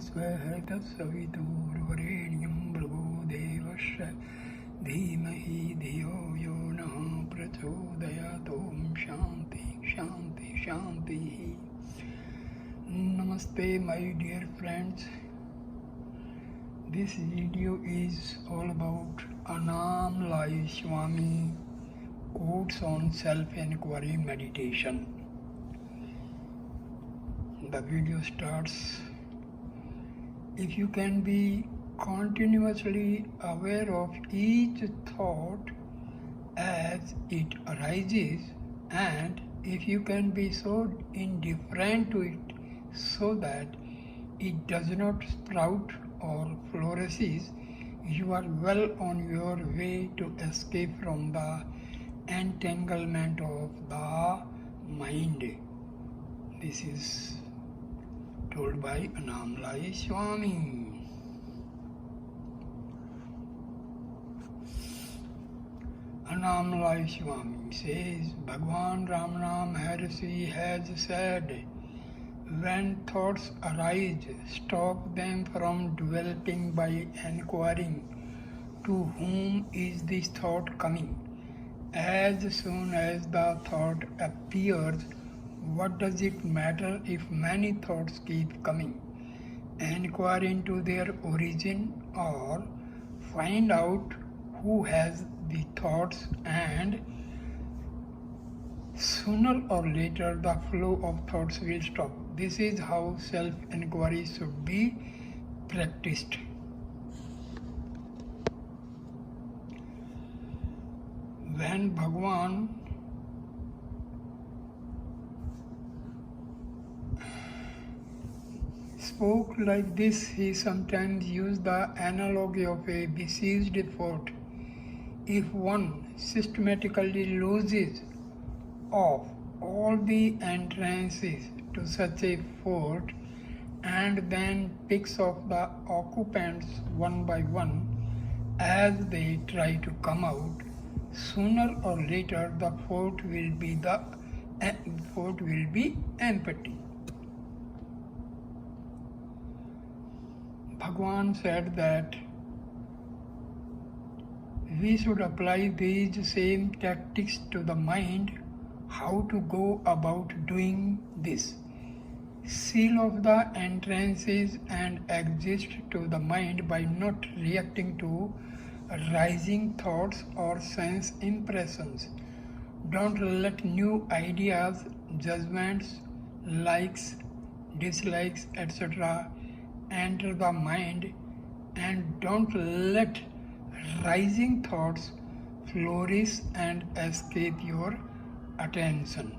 स्वः तत्सवितुर्वरेण्यं भर्गो देवस्य धीमहि धियो यो नः प्रचोदयात्। ॐ शान्ति शान्ति शान्तिः. Namaste my dear friends. This video is all about Annamalai Swami quotes on self-enquiry meditation. The video starts: if you can be continuously aware of each thought as it arises, and if you can be so indifferent to it so that it does not sprout or flourishes, you are well on your way to escape from the entanglement of the mind. This is told by Annamalai Swami. Annamalai Swami says, Bhagwan Ramana Maharshi has said, when thoughts arise, stop them from developing by inquiring, to whom is this thought coming? As soon as the thought appears, what does it matter if many thoughts keep coming? Inquire into their origin, or find out who has the thoughts, and sooner or later the flow of thoughts will stop. This is how self-enquiry should be practiced. When Bhagwan spoke like this, he sometimes used the analogy of a besieged fort. If one systematically loses off all the entrances to such a fort and then picks off the occupants one by one as they try to come out, sooner or later the fort will be empty. Bhagwan said that we should apply these same tactics to the mind. How to go about doing this? Seal off the entrances and exist to the mind by not reacting to rising thoughts or sense impressions. Don't let new ideas, judgments, likes, dislikes, etc. enter the mind, and don't let rising thoughts flourish and escape your attention.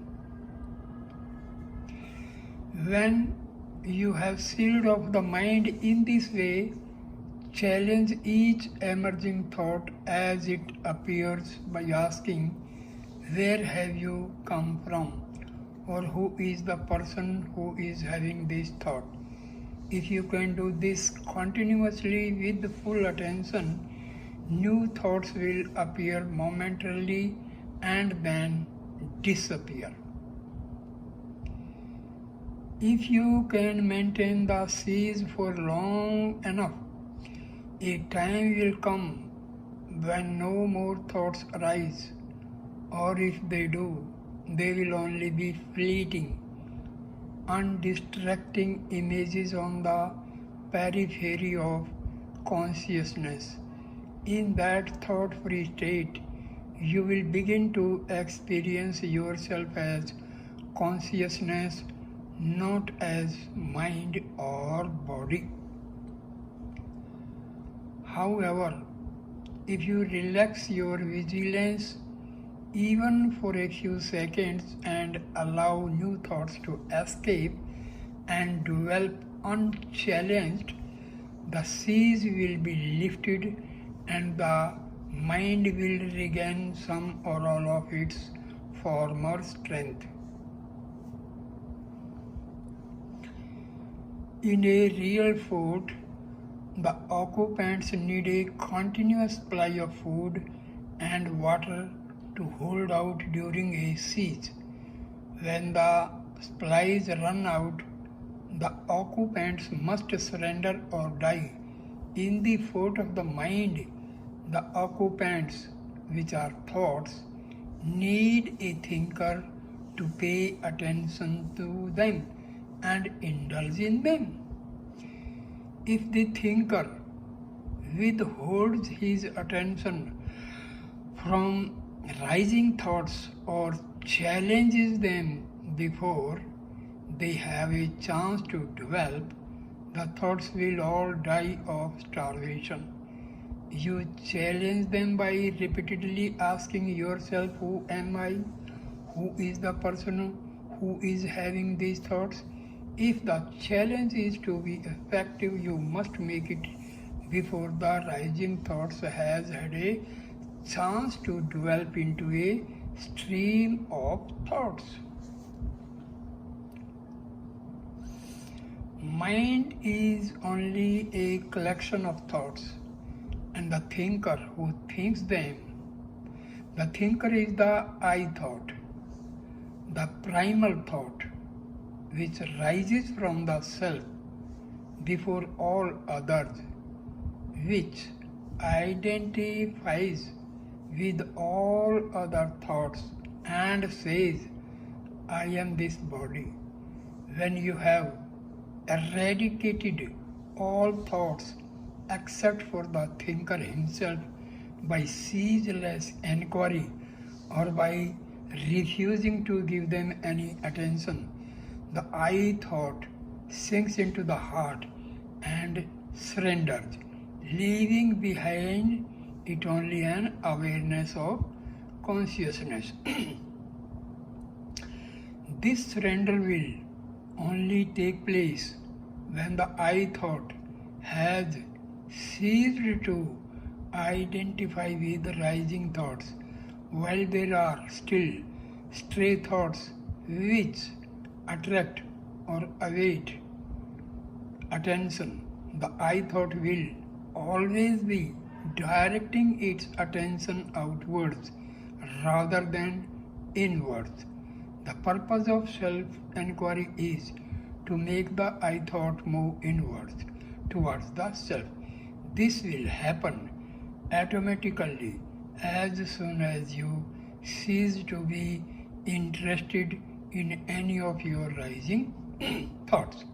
When you have sealed off the mind in this way, challenge each emerging thought as it appears by asking, where have you come from? Or who is the person who is having this thought? If you can do this continuously with full attention, new thoughts will appear momentarily and then disappear. If you can maintain the siege for long enough, a time will come when no more thoughts arise, or if they do, they will only be fleeting, undistracting images on the periphery of consciousness. In that thought-free state, you will begin to experience yourself as consciousness, not as mind or body. However, if you relax your vigilance even for a few seconds and allow new thoughts to escape and develop unchallenged, the siege will be lifted and the mind will regain some or all of its former strength. In a real fort, the occupants need a continuous supply of food and water to hold out during a siege. When the supplies run out, the occupants must surrender or die. In the fort of the mind, the occupants, which are thoughts, need a thinker to pay attention to them and indulge in them. If the thinker withholds his attention from rising thoughts or challenges them before they have a chance to develop, the thoughts will all die of starvation. You challenge them by repeatedly asking yourself, who am I? Who is the person who is having these thoughts? If the challenge is to be effective, you must make it before the rising thoughts has had a chance to develop into a stream of thoughts. Mind is only a collection of thoughts, and the thinker who thinks them, the thinker is the I thought, the primal thought, which rises from the self before all others, which identifies with all other thoughts and says, I am this body. When you have eradicated all thoughts except for the thinker himself by ceaseless enquiry or by refusing to give them any attention, the I thought sinks into the heart and surrenders, leaving behind it only an awareness of consciousness. This surrender will only take place when the I thought has ceased to identify with the rising thoughts, while there are still stray thoughts which attract or await attention. The I thought will always be directing its attention outwards rather than inwards. The purpose of self-enquiry is to make the I thought move inwards towards the self. This will happen automatically as soon as you cease to be interested in any of your rising thoughts.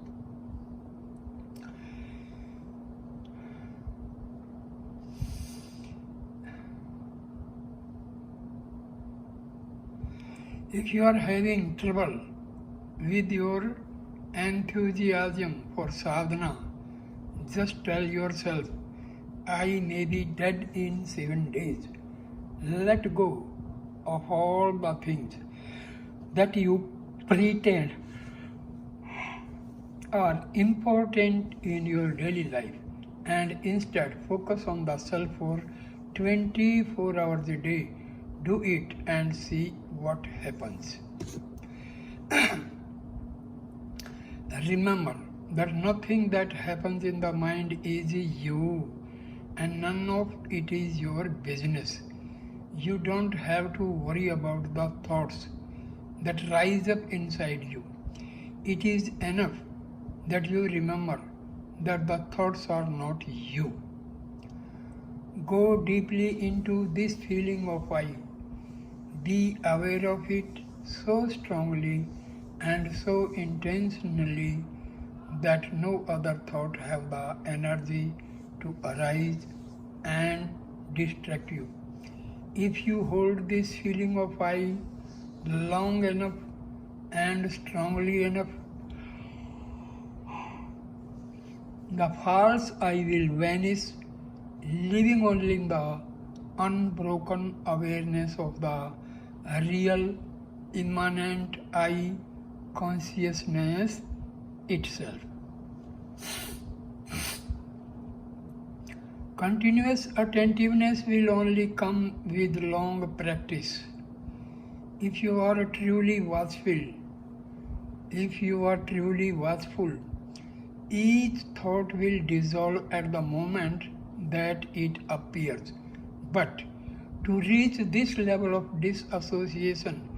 If you are having trouble with your enthusiasm for sadhana, just tell yourself, I may be dead in 7 days. Let go of all the things that you pretend are important in your daily life and instead focus on the self for 24 hours a day. Do it and see what happens. Remember that nothing that happens in the mind is you, and none of it is your business. You don't have to worry about the thoughts that rise up inside you. It is enough that you remember that the thoughts are not you. Go deeply into this feeling of I. Be aware of it so strongly and so intentionally that no other thought have the energy to arise and distract you. If you hold this feeling of I long enough and strongly enough, the false I will vanish, leaving only in the unbroken awareness of the real immanent I consciousness itself. Continuous attentiveness will only come with long practice. If you are truly watchful, each thought will dissolve at the moment that it appears. But to reach this level of disassociation,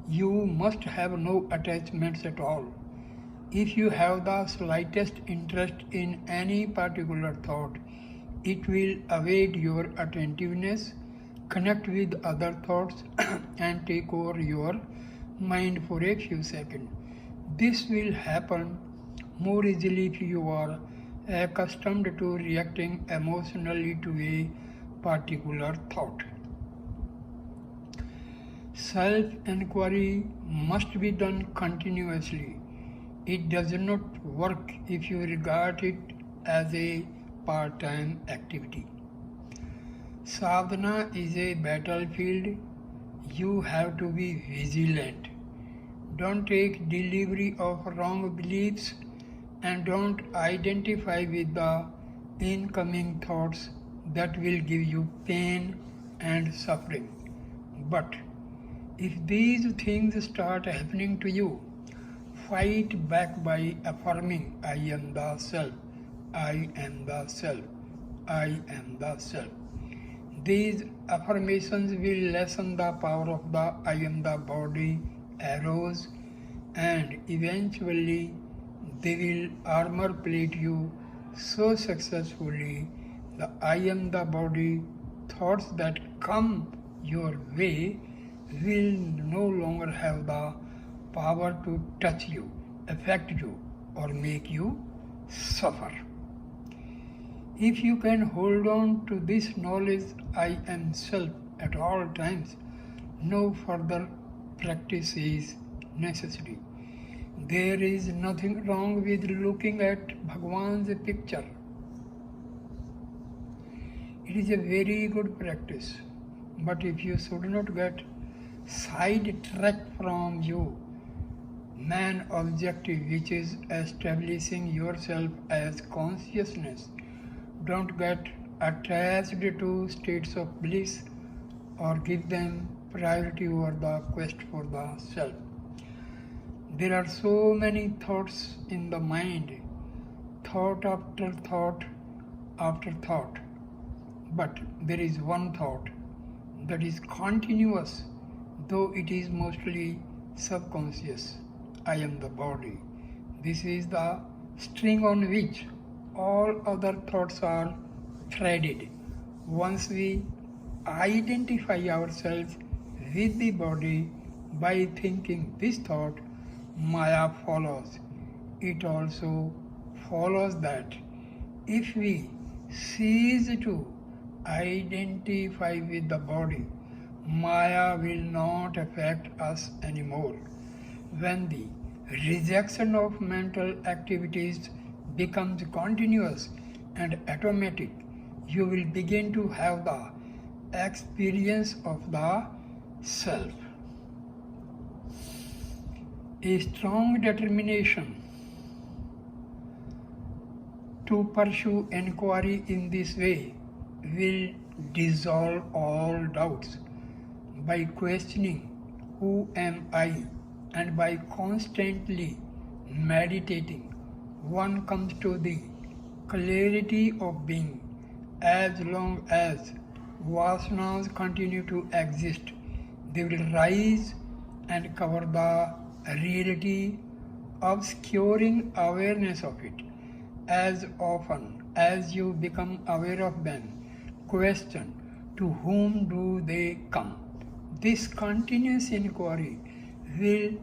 you must have no attachments at all. If you have the slightest interest in any particular thought, it will evade your attentiveness, connect with other thoughts, and take over your mind for a few seconds. This will happen more easily if you are accustomed to reacting emotionally to a particular thought. Self-enquiry must be done continuously. It does not work if you regard it as a part-time activity. Sadhana is a battlefield. You have to be vigilant. Don't take delivery of wrong beliefs and don't identify with the incoming thoughts that will give you pain and suffering. But if these things start happening to you, fight back by affirming, I am the self, I am the self, I am the self. These affirmations will lessen the power of the I am the body arrows, and eventually they will armor plate you so successfully the I am the body thoughts that come your way will no longer have the power to touch you, affect you, or make you suffer. If you can hold on to this knowledge, I am self, at all times, no further practice is necessary. There is nothing wrong with looking at Bhagwan's picture. It is a very good practice, but if you should not get sidetracked from your main objective, which is establishing yourself as consciousness, don't get attached to states of bliss or give them priority over the quest for the self. There are so many thoughts in the mind, thought after thought after thought. But there is one thought that is continuous, though it is mostly subconscious. I am the body. This is the string on which all other thoughts are threaded. Once we identify ourselves with the body by thinking this thought, Maya follows. It also follows that if we cease to identify with the body, Maya will not affect us anymore. When the rejection of mental activities becomes continuous and automatic, you will begin to have the experience of the self. A strong determination to pursue inquiry in this way will dissolve all doubts. By questioning who am I and by constantly meditating, one comes to the clarity of being. As long as vasanas continue to exist, they will rise and cover the reality, obscuring awareness of it. As often as you become aware of them, question, to whom do they come? This continuous inquiry will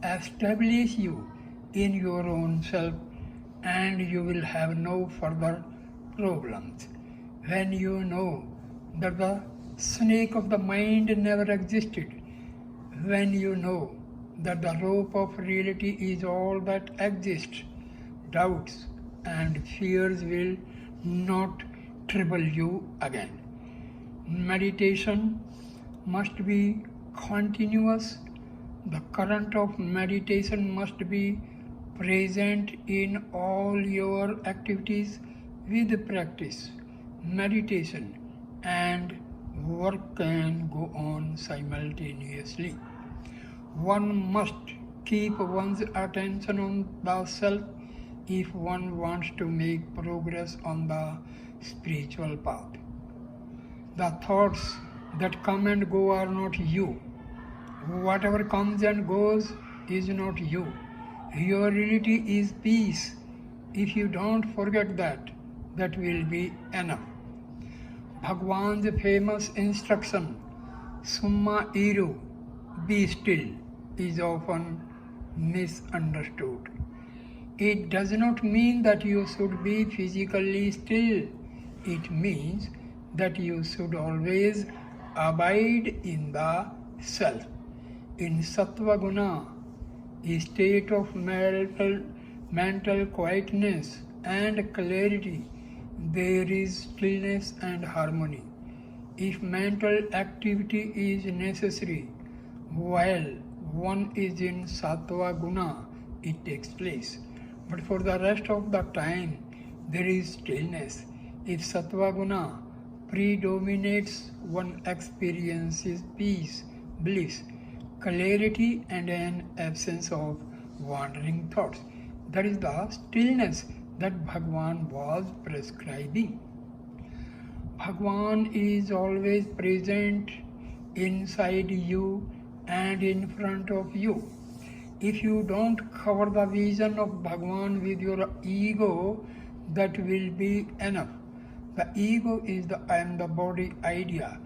establish you in your own self, and you will have no further problems. When you know that the snake of the mind never existed, when you know that the rope of reality is all that exists, doubts and fears will not trouble you again. Meditation must be continuous. The current of meditation must be present in all your activities with practice. Meditation and work can go on simultaneously. One must keep one's attention on the self if one wants to make progress on the spiritual path. The thoughts that come and go are not you. Whatever comes and goes is not you. Your reality is peace. If you don't forget that, that will be enough. Bhagwan's famous instruction, Summa Iru, be still, is often misunderstood. It does not mean that you should be physically still. It means that you should always abide in the self. In Sattva Guna, a state of mental quietness and clarity, there is stillness and harmony. If mental activity is necessary while one is in Sattva Guna, it takes place. But for the rest of the time, there is stillness. If Sattva Guna predominates, one experiences peace, bliss, clarity, and an absence of wandering thoughts. That is the stillness that Bhagwan was prescribing. Bhagwan is always present inside you and in front of you. If you don't cover the vision of Bhagwan with your ego, that will be enough. The ego is the I am the body idea.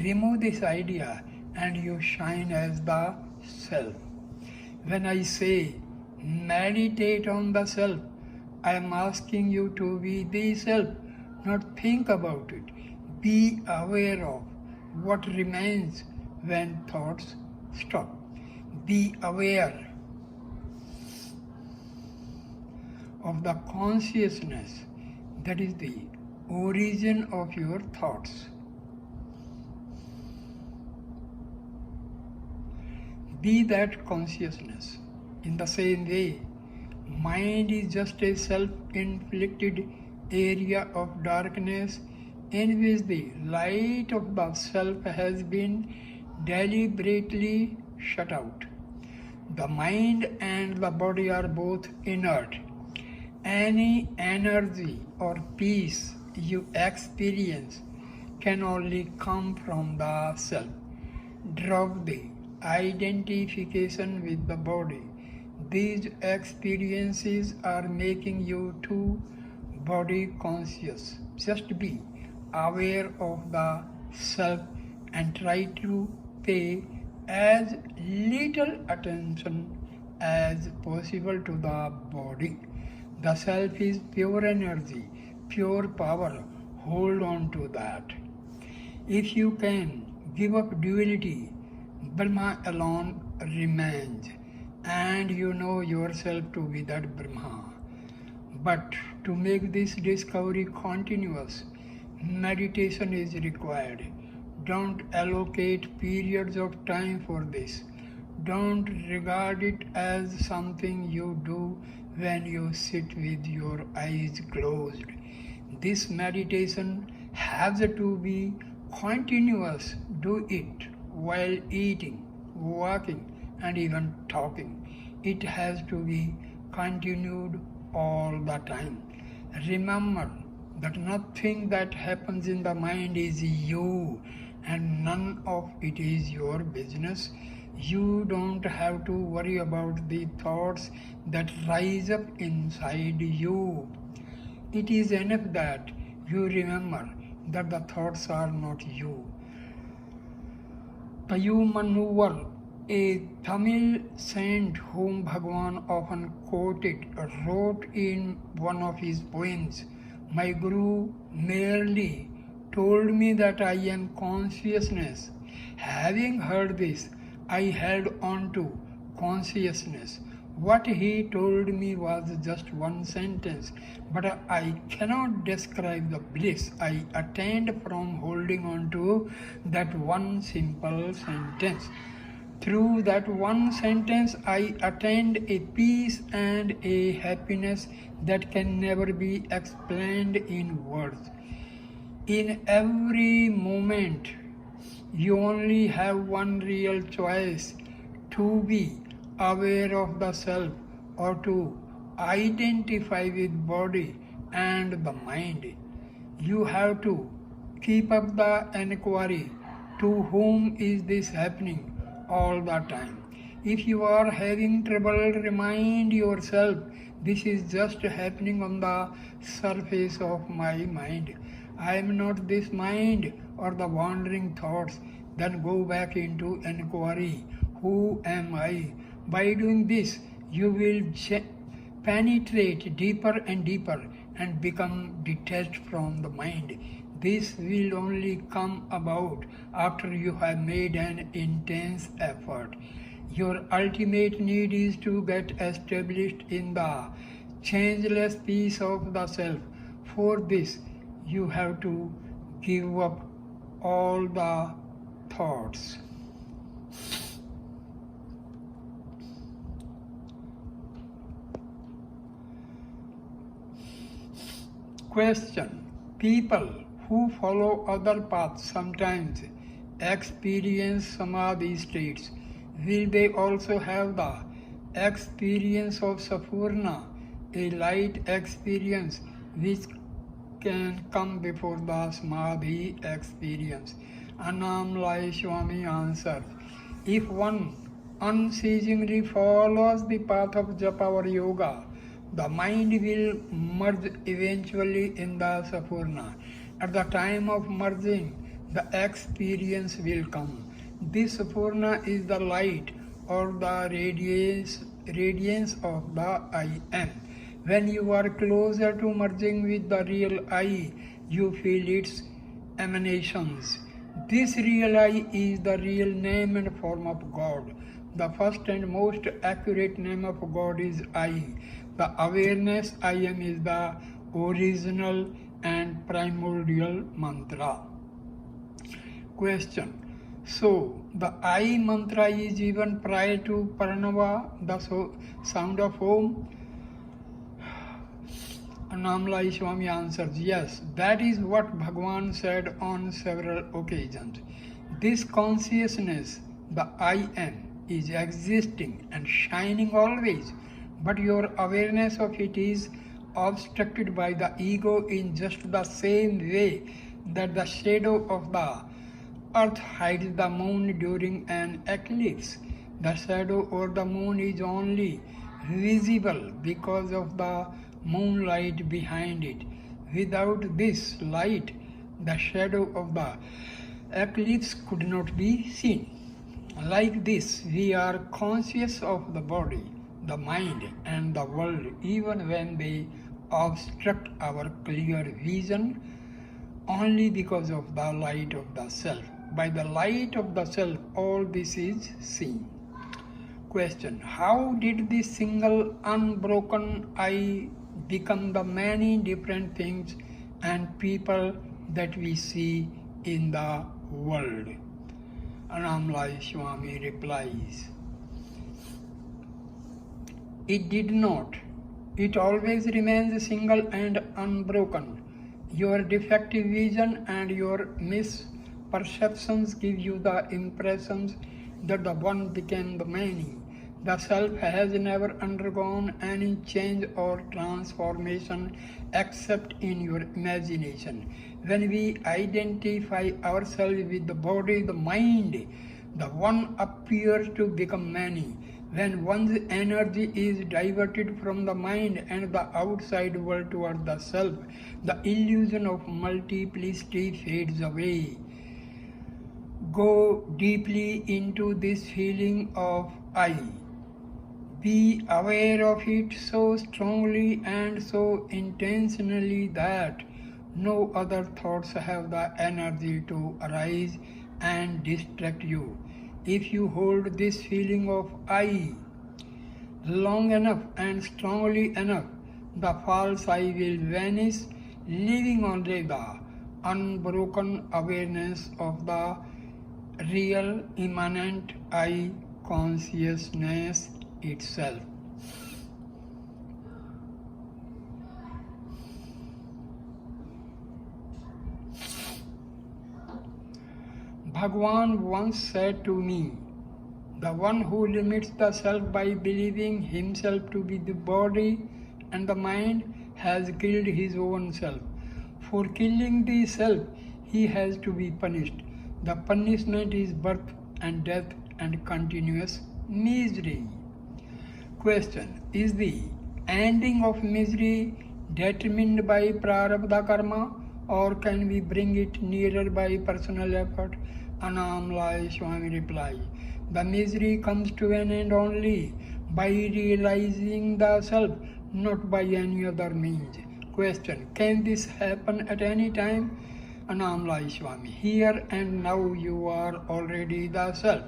Remove this idea and you shine as the self. When I say meditate on the self, I am asking you to be the self, not think about it. Be aware of what remains when thoughts stop. Be aware of the consciousness that is the origin of your thoughts. Be that consciousness. In the same way, mind is just a self-inflicted area of darkness in which the light of the self has been deliberately shut out. The mind and the body are both inert. Any energy or peace you experience can only come from the self. Drop the identification with the body. These experiences are making you too body conscious. Just be aware of the self and try to pay as little attention as possible to the body. The self is pure energy, pure power. Hold on to that. If you can give up duality, Brahma alone remains, and you know yourself to be that Brahma. But to make this discovery continuous, meditation is required. Don't allocate periods of time for this. Don't regard it as something you do when you sit with your eyes closed. This meditation has to be continuous. Do it while eating, walking, and even talking. It has to be continued all the time. Remember that nothing that happens in the mind is you, and none of it is your business. You don't have to worry about the thoughts that rise up inside you. It is enough that you remember that the thoughts are not you. Payumanuvar, a Tamil saint whom Bhagwan often quoted, wrote in one of his poems, "My Guru merely told me that I am consciousness. Having heard this, I held on to consciousness. What he told me was just one sentence, but I cannot describe the bliss I attained from holding on to that one simple sentence. Through that one sentence, I attained a peace and a happiness that can never be explained in words. In every moment, you only have one real choice: to be aware of the self or to identify with body and the mind. You have to keep up the inquiry, to whom is this happening, all the time. If you are having trouble, remind yourself, this is just happening on the surface of my mind. I am not this mind or the wandering thoughts. Then go back into inquiry. Who am I? By doing this, you will penetrate deeper and deeper and become detached from the mind. This will only come about after you have made an intense effort. Your ultimate need is to get established in the changeless peace of the self. For this, you have to give up all the thoughts. Question. People who follow other paths sometimes experience samadhi states. Will they also have the experience of Sapurna, a light experience which can come before the samadhi experience? Annamalai Swami answers, if one unceasingly follows the path of japa or yoga, the mind will merge eventually in the Sapurna. At the time of merging, the experience will come. This Sapurna is the light or the radiance of the I am. When you are closer to merging with the real I, you feel its emanations. This real I is the real name and form of God. The first and most accurate name of God is I. The awareness I am is the original and primordial mantra. Question. So, the I mantra is even prior to Pranava, the sound of Om? Annamalai Swami answers, yes, that is what Bhagavan said on several occasions. This consciousness, the I am, is existing and shining always, but your awareness of it is obstructed by the ego in just the same way that the shadow of the earth hides the moon during an eclipse. The shadow or the moon is only visible because of the moonlight behind it. Without this light, the shadow of the eclipse could not be seen. Like this, we are conscious of the body, the mind, and the world even when they obstruct our clear vision only because of the light of the self. By the light of the self, all this is seen. Question. How did this single unbroken I become the many different things and people that we see in the world? Annamalai Swami replies, it did not. It always remains single and unbroken. Your defective vision and your misperceptions give you the impressions that the one became the many. The self has never undergone any change or transformation except in your imagination. When we identify ourselves with the body, the mind, the one appears to become many. When one's energy is diverted from the mind and the outside world toward the self, the illusion of multiplicity fades away. Go deeply into this feeling of I. Be aware of it so strongly and so intentionally that no other thoughts have the energy to arise and distract you. If you hold this feeling of I long enough and strongly enough, the false I will vanish, leaving only the unbroken awareness of the real immanent I consciousness itself. Bhagavan once said to me, the one who limits the self by believing himself to be the body and the mind has killed his own self. For killing the self, he has to be punished. The punishment is birth and death and continuous misery. Question: is the ending of misery determined by prarabdha karma, or can we bring it nearer by personal effort? Annamalai Swami reply: the misery comes to an end only by realizing the self, not by any other means. Question: can this happen at any time? Annamalai Swami: here and now you are already the self.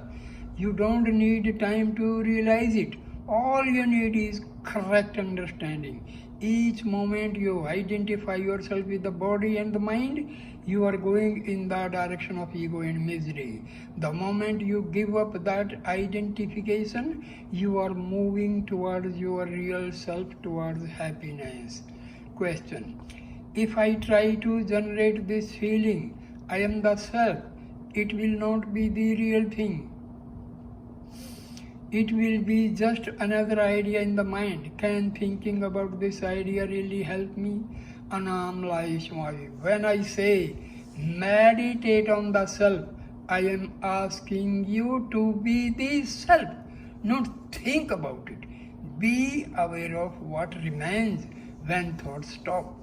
You don't need time to realize it. All you need is correct understanding. Each moment you identify yourself with the body and the mind, you are going in the direction of ego and misery. The moment you give up that identification, you are moving towards your real self, towards happiness. Question: if I try to generate this feeling, I am the self, it will not be the real thing. It will be just another idea in the mind. Can thinking about this idea really help me? Annamalai Swami: when I say meditate on the self, I am asking you to be the self, not think about it. Be aware of what remains when thoughts stop.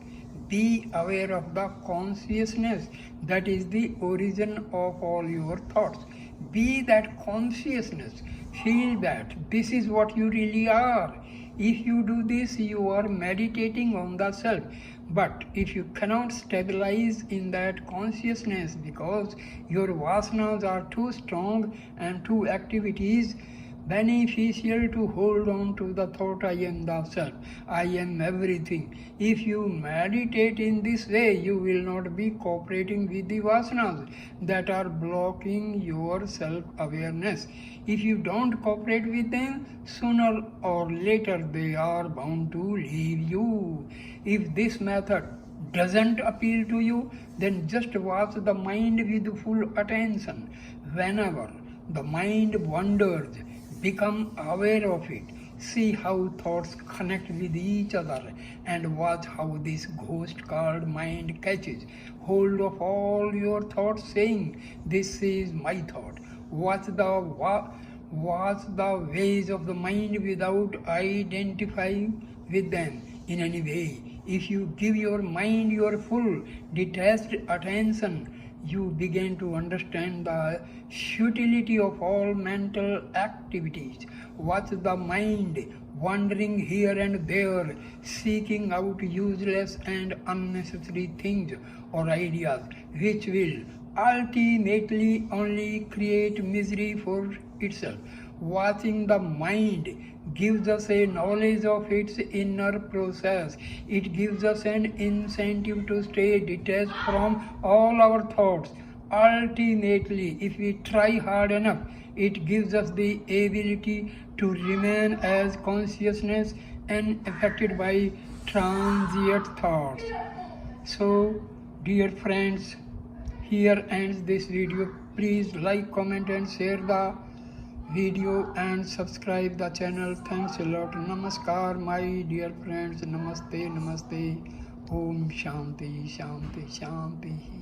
Be aware of the consciousness that is the origin of all your thoughts. Be that consciousness. Feel that this is what you really are. If you do this, you are meditating on the self. But if you cannot stabilize in that consciousness because your vasanas are too strong and too activities beneficial to hold on to the thought, I am the self, I am everything. If you meditate in this way, you will not be cooperating with the vasanas that are blocking your self-awareness. If you don't cooperate with them, sooner or later they are bound to leave you. If this method doesn't appeal to you, then just watch the mind with full attention. Whenever the mind wanders, become aware of it. See how thoughts connect with each other and watch how this ghost called mind catches hold of all your thoughts, saying, this is my thought. Watch the ways of the mind without identifying with them in any way. If you give your mind your full detached attention, you begin to understand the futility of all mental activities. Watch the mind wandering here and there, seeking out useless and unnecessary things or ideas, which will ultimately only create misery for itself. Watching the mind gives us a knowledge of its inner process. It gives us an incentive to stay detached from all our thoughts. Ultimately, if we try hard enough, it gives us the ability to remain as consciousness unaffected by transient thoughts. So, dear friends, here ends this video. Please like, comment and share the video and subscribe the channel. Thanks a lot. Namaskar, my dear friends. Namaste, namaste. Om Shanti, Shanti, Shanti.